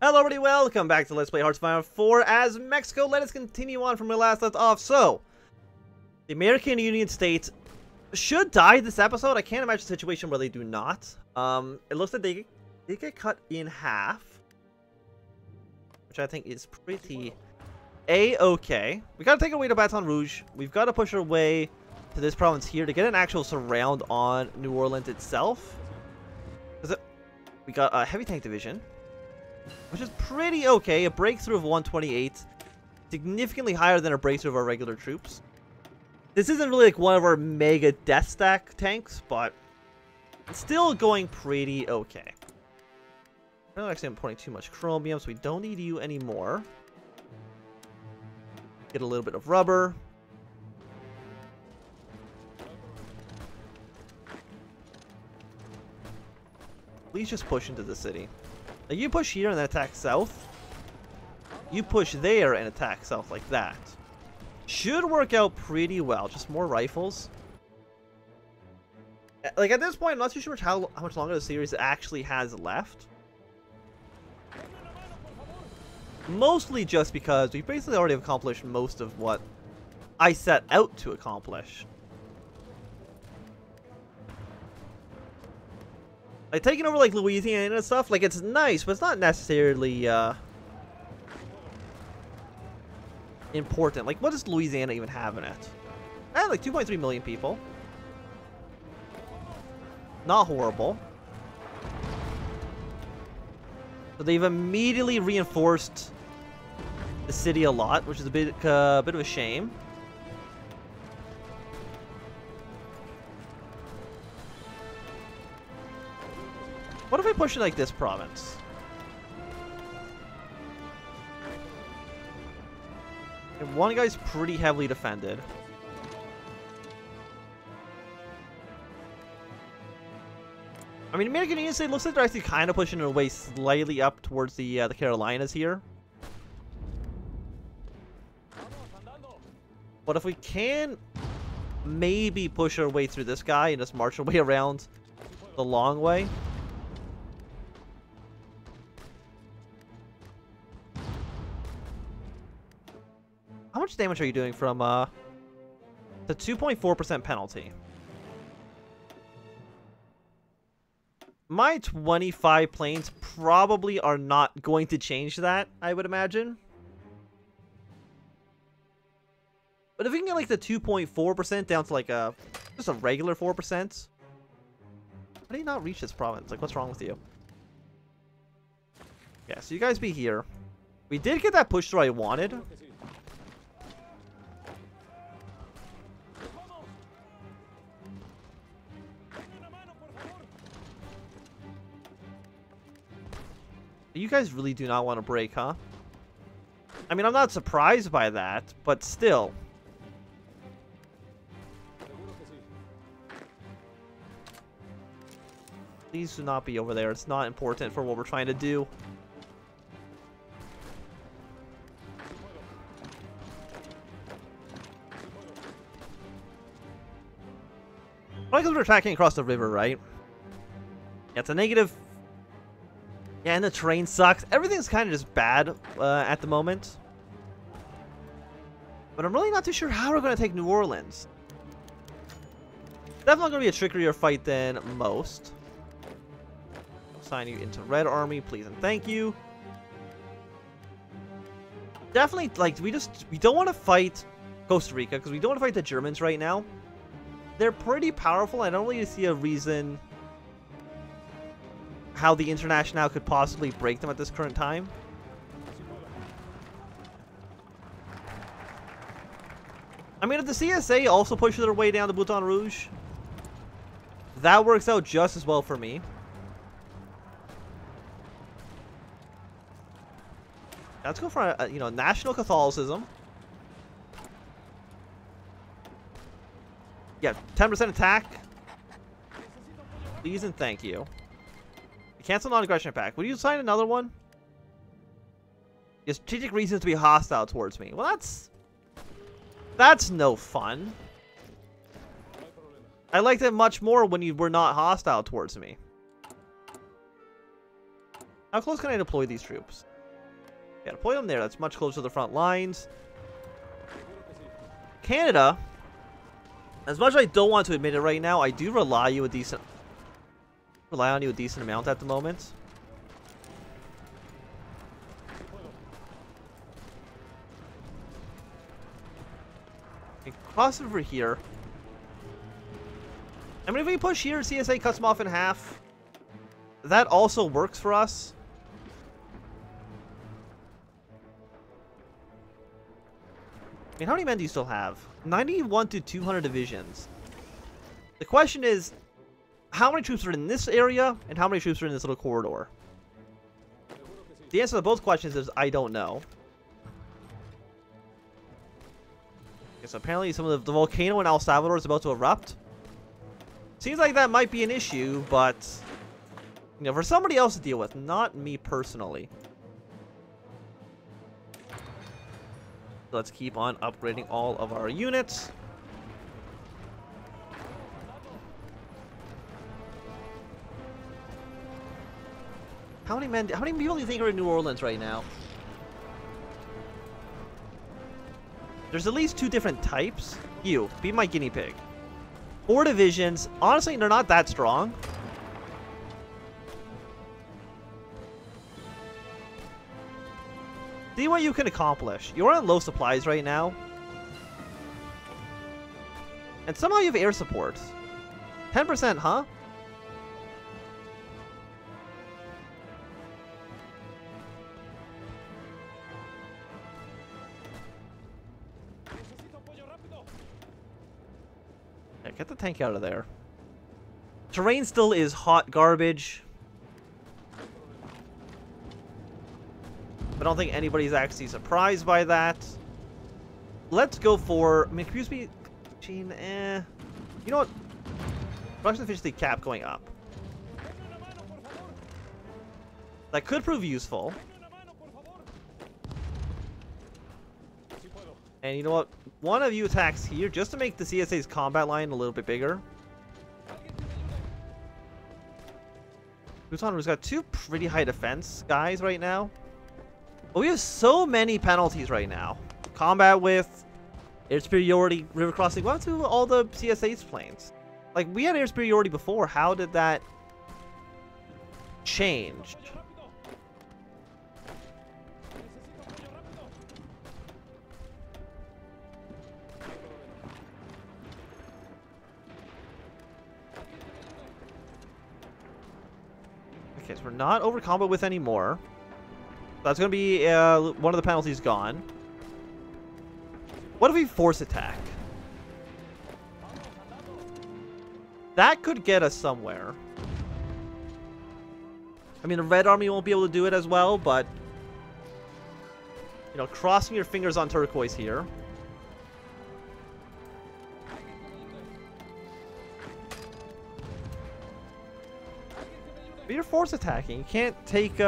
Hello everybody, welcome back to Let's Play Hearts of 4 as Mexico. Let us continue on from where we last left off. So, the American Union States should die this episode. I can't imagine a situation where they do not. It looks like they get cut in half, which I think is pretty A-okay. We gotta take our way to Baton Rouge. We've got to push our way to this province here to get an actual surround on New Orleans itself. We got a heavy tank division, which is pretty okay. A breakthrough of 128, significantly higher than a breakthrough of our regular troops. This isn't really like one of our mega death stack tanks, but it's still going pretty okay. I'm not actually importing too much chromium, so we don't need you anymore. Get a little bit of rubber. Please just push into the city. Now you push here and then attack south. You push there and attack south like that. Should work out pretty well. Just more rifles. Like at this point, I'm not too sure how much longer the series actually has left. Mostly just because we basically already accomplished most of what I set out to accomplish. Like, taking over, like, Louisiana and stuff, like, it's nice, but it's not necessarily, important. Like, what does Louisiana even have in it? Like, 2.3 million people. Not horrible. So they've immediately reinforced the city a lot, which is a bit of a shame. What if I push it like this province? And one guy's pretty heavily defended. I mean, American Union State looks like they're actually kind of pushing their way slightly up towards the Carolinas here. But if we can maybe push our way through this guy and just march our way around the long way. How much damage are you doing from the 2.4% penalty? My 25 planes probably are not going to change that, I would imagine. But if we can get like the 2.4% down to like just a regular 4%. How do you not reach this province? Like, what's wrong with you? Yeah, so you guys be here. We did get that push through I wanted. You guys really do not want to break, huh? I mean, I'm not surprised by that, but still. Please do not be over there. It's not important for what we're trying to do. Probably because we're attacking across the river, right? Yeah, it's a negative. Yeah, and the terrain sucks. Everything's kind of just bad at the moment. But I'm really not too sure how we're going to take New Orleans. Definitely going to be a trickier fight than most. I'll sign you into Red Army, please and thank you. Definitely, like, we don't want to fight Costa Rica because we don't want to fight the Germans right now. They're pretty powerful. I don't really see a reason how the International could possibly break them at this current time. I mean, if the CSA also pushes their way down to Baton Rouge, that works out just as well for me. Let's go for a, national Catholicism. Yeah, 10% attack. Please and thank you. Cancel non-aggression pact. Would you sign another one? Your strategic reasons to be hostile towards me. Well, that's no fun. I liked it much more when you were not hostile towards me. How close can I deploy these troops? Yeah, deploy them there. That's much closer to the front lines. Canada, as much as I don't want to admit it right now, I do rely on you a decent amount at the moment. Okay, cross over here. I mean, if we push here, CSA cuts them off in half. That also works for us. I mean, how many men do you still have? 91 to 200 divisions. The question is, how many troops are in this area, and how many troops are in this little corridor? The answer to both questions is, I don't know. Okay, so apparently some of the volcano in El Salvador is about to erupt. Seems like that might be an issue, but, you know, for somebody else to deal with, not me personally. Let's keep on upgrading all of our units. How many people do you think are in New Orleans right now? There's at least 2 different types. You, be my guinea pig. 4 divisions. Honestly, they're not that strong. See what you can accomplish. You're on low supplies right now. And somehow you have air support. 10%, huh? Yeah, get the tank out of there. Terrain still is hot garbage. I don't think anybody's actually surprised by that. Let's go for... I mean, excuse me, Gene, You know what? Production efficiency cap going up. That could prove useful. And you know what? One of you attacks here just to make the CSA's combat line a little bit bigger. Who's on? Who's got 2 pretty high defense guys right now. But we have so many penalties right now. Combat with, air superiority, river crossing. What to all the CSA's planes? Like, we had air superiority before. How did that change? Okay, so we're not over combat with anymore. That's going to be one of the penalties gone. What if we force attack? That could get us somewhere. I mean, the Red Army won't be able to do it as well, but... You know, crossing your fingers on turquoise here. But you're force attacking. You can't take,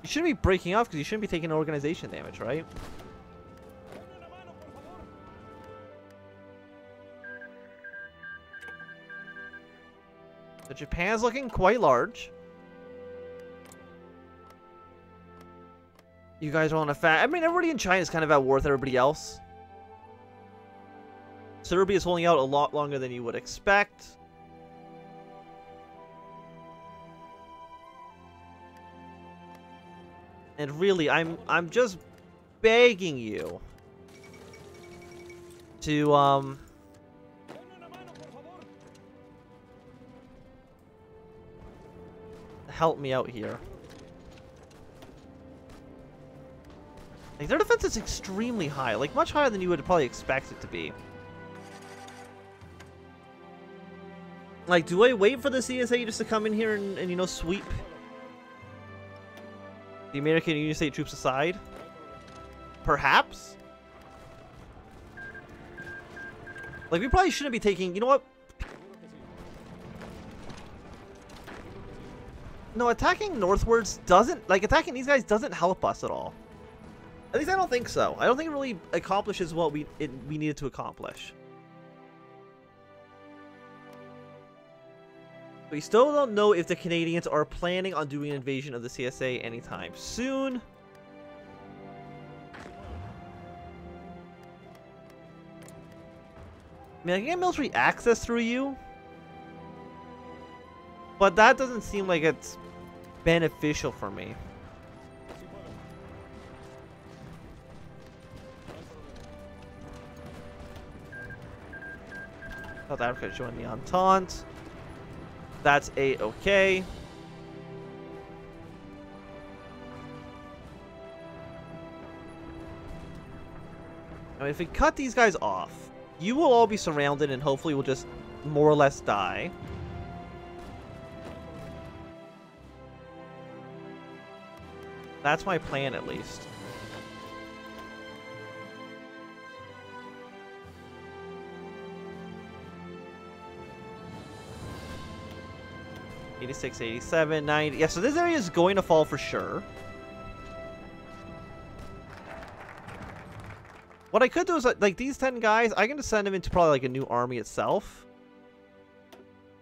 You shouldn't be breaking off because you shouldn't be taking organization damage, right? So Japan's looking quite large. You guys are on a I mean, everybody in China is kind of outworth everybody else. Serbia is holding out a lot longer than you would expect. And really, I'm just begging you to help me out here. Like, their defense is extremely high, like much higher than you would probably expect it to be. Like, do I wait for the CSA just to come in here and you know, sweep the American Union State troops aside? Perhaps? Like, we probably shouldn't be taking... You know what? No, attacking northwards doesn't... Like, attacking these guys doesn't help us at all. At least I don't think so. I don't think it really accomplishes what we needed to accomplish. We still don't know if the Canadians are planning on doing an invasion of the CSA anytime soon. I mean, I can get military access through you, but that doesn't seem like it's beneficial for me. South Africa joined the Entente. That's a-okay. I mean, if we cut these guys off, you will all be surrounded and hopefully will just more or less die. That's my plan, at least. '86, '87, '90. Yeah, so this area is going to fall for sure. What I could do is, like, these 10 guys, I can just send them into probably, like, a new army itself.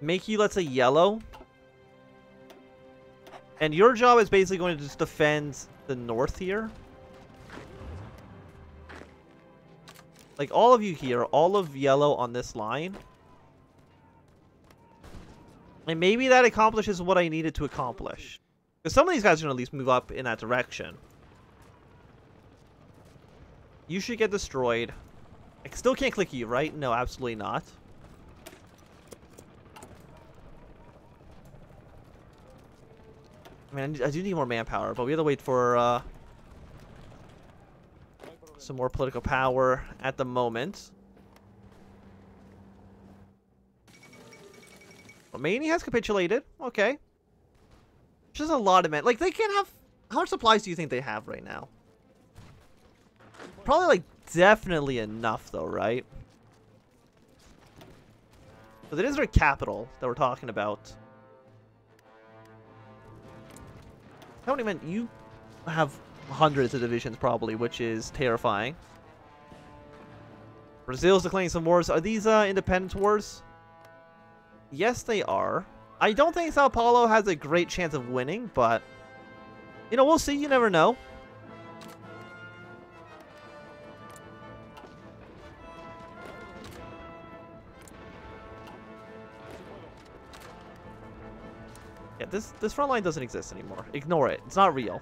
Make you, let's say, yellow. And your job is basically going to just defend the north here. Like, all of you here, all of yellow on this line. And maybe that accomplishes what I needed to accomplish. Because some of these guys are going to at least move up in that direction. You should get destroyed. I still can't click you, right? No, absolutely not. I mean, I do need more manpower, but we have to wait for some more political power at the moment. Romania has capitulated. Okay. Just a lot of men. Like, they can't have... How much supplies do you think they have right now? Probably, like, definitely enough, though, right? But it is their capital that we're talking about. How many men? You have hundreds of divisions, probably, which is terrifying. Brazil's declaring some wars. Are these independence wars? Yes, they are. I don't think Sao Paulo has a great chance of winning, but... You know, we'll see. You never know. Yeah, this front line doesn't exist anymore. Ignore it. It's not real.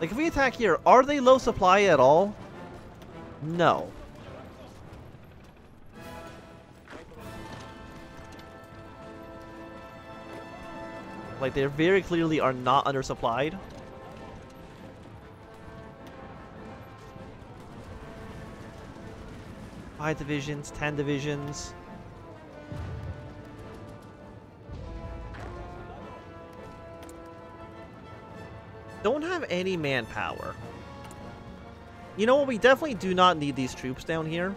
Like, if we attack here, are they low supply at all? No. Like, they very clearly are not undersupplied. 5 divisions, 10 divisions. Don't have any manpower. You know what? We definitely do not need these troops down here.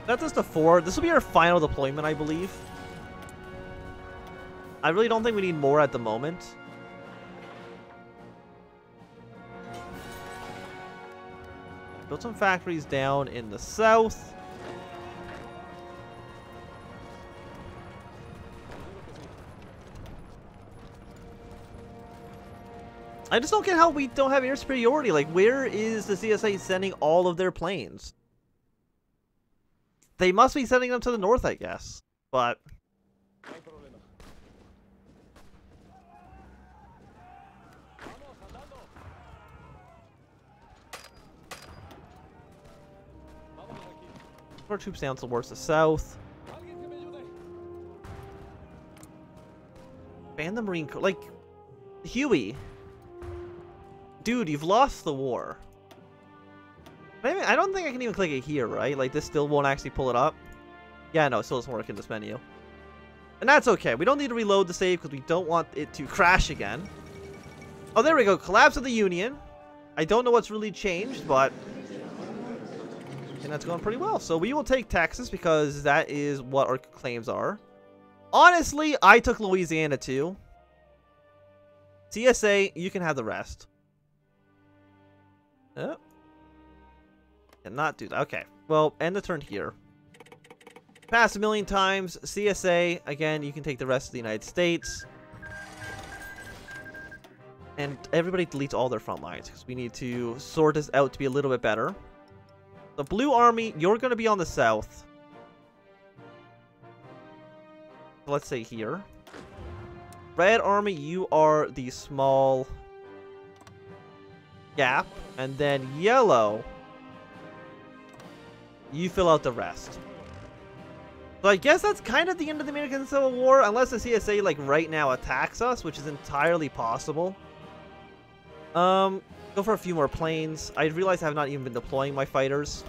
That's just a 4. This will be our final deployment, I believe. I really don't think we need more at the moment. Build some factories down in the south. I just don't get how we don't have air superiority. Like, where is the CSA sending all of their planes? They must be sending them to the north, I guess. But... our troops down towards the south. Ban the Marine Corps. Like, Huey. Dude, you've lost the war. I don't think I can even click it here, right? Like, this still won't actually pull it up. Yeah, no, it still doesn't work in this menu. And that's okay. We don't need to reload the save because we don't want it to crash again. Oh, there we go. Collapse of the Union. I don't know what's really changed, but... and that's going pretty well. So we will take Texas because that is what our claims are. Honestly, I took Louisiana too. CSA, you can have the rest. Cannot do that. Okay. Well, end the turn here. Pass 1,000,000 times. CSA, again, you can take the rest of the United States. And everybody deletes all their front lines, because we need to sort this out to be a little bit better. The Blue Army, you're going to be on the south. Let's say here. Red Army, you are the small gap. And then yellow, you fill out the rest. So I guess that's kind of the end of the American Civil War, unless the CSA, like, right now attacks us, which is entirely possible. Go for a few more planes. I realize I have not even been deploying my fighters.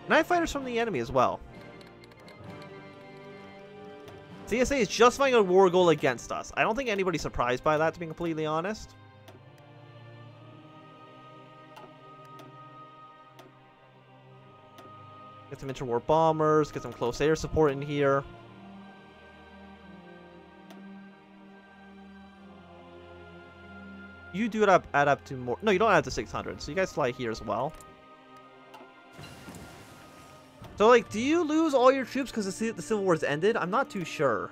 And I have fighters from the enemy as well. CSA is justifying a war goal against us. I don't think anybody's surprised by that, to be completely honest. Get some interwar bombers, get some close air support in here. You do it add up to more. No, you don't add to 600, so you guys fly here as well. So, like, do you lose all your troops because the Civil War's ended? I'm not too sure.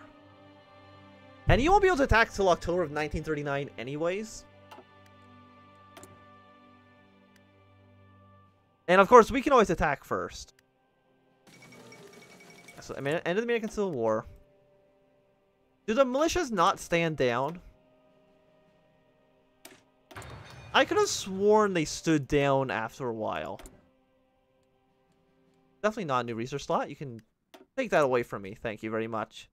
And you won't be able to attack till October of 1939 anyways. And, of course, we can always attack first. So, I mean, end of the American Civil War. Do the militias not stand down? I could have sworn they stood down after a while. Definitely not a new research slot. You can take that away from me. Thank you very much.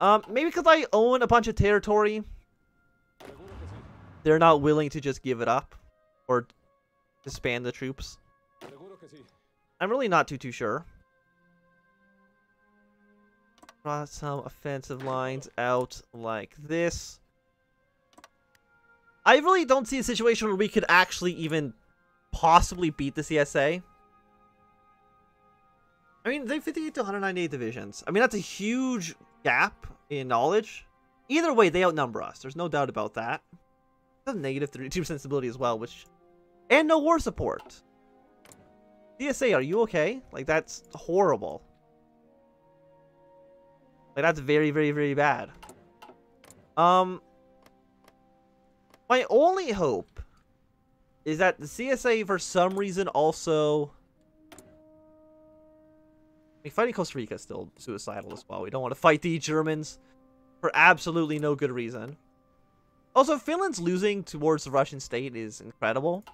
Maybe because I own a bunch of territory, they're not willing to just give it up or disband the troops. I'm really not too sure. Draw some offensive lines out like this. I really don't see a situation where we could actually even possibly beat the CSA. I mean, they have 58 to 198 divisions. I mean, that's a huge gap in knowledge. Either way, they outnumber us. There's no doubt about that. That's negative 32% stability as well, which... And no war support. CSA, are you okay? Like, that's horrible. Like, that's very, very, very bad. My only hope is that the CSA, for some reason, also... I mean, fighting Costa Rica is still suicidal as well. We don't want to fight the Germans for absolutely no good reason. Also, Finland's losing towards the Russian state is incredible.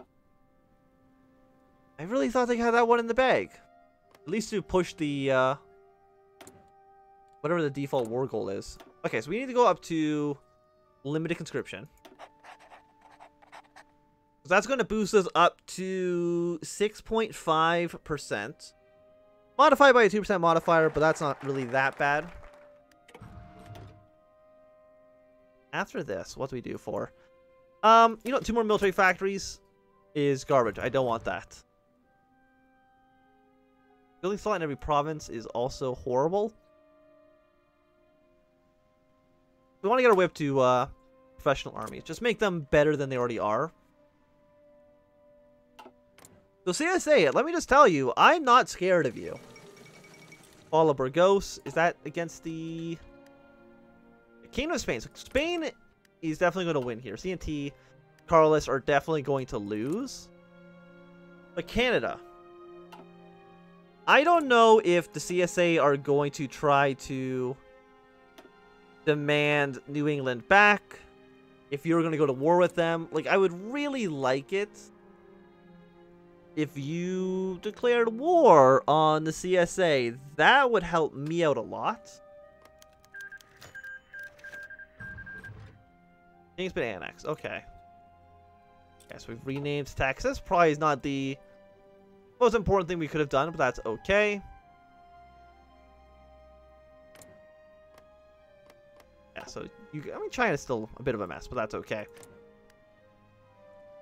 I really thought they had that one in the bag. At least to push the, whatever the default war goal is. Okay, so we need to go up to limited conscription. So that's going to boost us up to 6.5%. Modified by a 2% modifier, but that's not really that bad. After this, what do we do for? You know, 2 more military factories is garbage. I don't want that. Building slot in every province is also horrible. We want to get our whip to professional armies. Just make them better than they already are. So CSA, let me just tell you, I'm not scared of you. Paula Burgos, is that against the Kingdom of Spain? So Spain is definitely going to win here. CNT, Carlos are definitely going to lose. But Canada, I don't know if the CSA are going to try to demand New England back. If you're going to go to war with them, like, I would really like it if you declared war on the CSA. That would help me out a lot. Things been annexed. Okay. Yes, we've renamed Texas. Probably is not the most important thing we could have done, but that's okay. Yeah, so I mean, China's still a bit of a mess, but that's okay.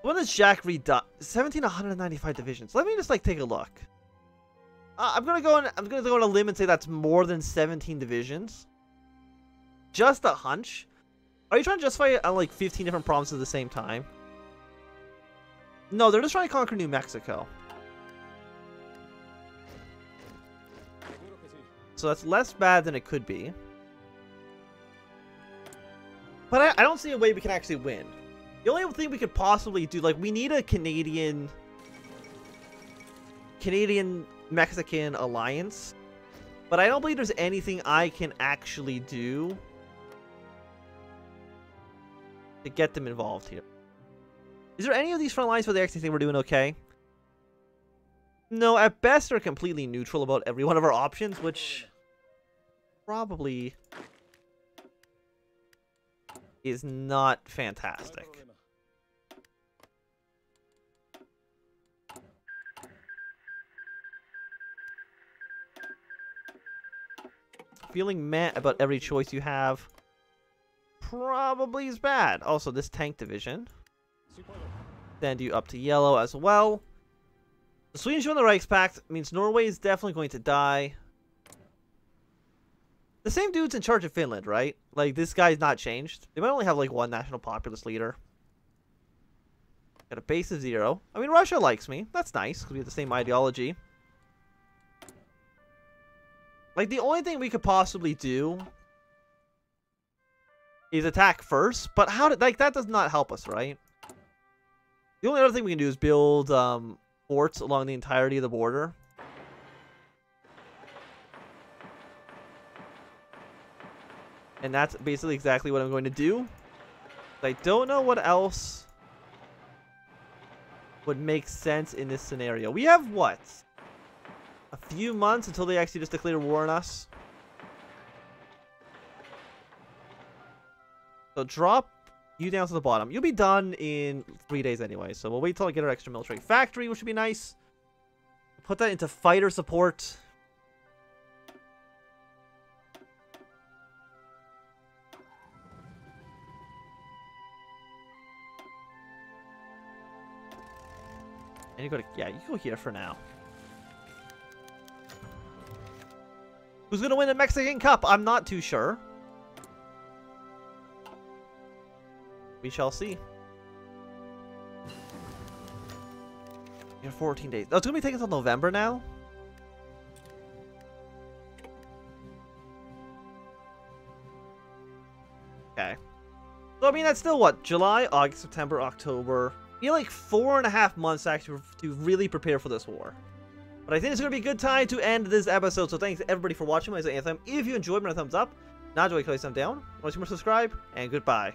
When does Jack read 1,795 divisions? Let me just, like, take a look. I'm gonna go on a limb and say that's more than 17 divisions. Just a hunch. Are you trying to justify it on, like, 15 different provinces at the same time? No, they're just trying to conquer New Mexico. So that's less bad than it could be. But I don't see a way we can actually win. The only thing we could possibly do, like, we need a Canadian-Mexican alliance. But I don't believe there's anything I can actually do to get them involved here. Is there any of these front lines where they actually think we're doing okay? No, at best they're completely neutral about every one of our options, which probably is not fantastic. Feeling meh about every choice you have probably is bad. Also, this tank division. Send you up to yellow as well. The Swedish join the Reichspakt means Norway is definitely going to die. The same dude's in charge of Finland, right? Like, this guy's not changed. They might only have, like, one national populist leader. Got a base of 0. I mean, Russia likes me. That's nice, because we have the same ideology. Like, the only thing we could possibly do is attack first, but how did, like, that does not help us, right? The only other thing we can do is build forts along the entirety of the border. And that's basically exactly what I'm going to do. I don't know what else would make sense in this scenario. We have what? A few months until they actually just declare war on us. So drop you down to the bottom. You'll be done in 3 days anyway. So we'll wait till I get our extra military factory, which would be nice. Put that into fighter support. And you go to, yeah, you go here for now. Who's going to win the Mexican Cup? I'm not too sure. We shall see. In 14 days. Oh, it's going to be taking until November now? Okay. So, I mean, that's still what? July, August, September, October. You know, like 4.5 months actually to really prepare for this war. But I think it's going to be a good time to end this episode. So thanks everybody for watching. My name is Anthem. If you enjoyed, give me a thumbs up. Not enjoy, click thumb down. Want to see more, subscribe. And goodbye.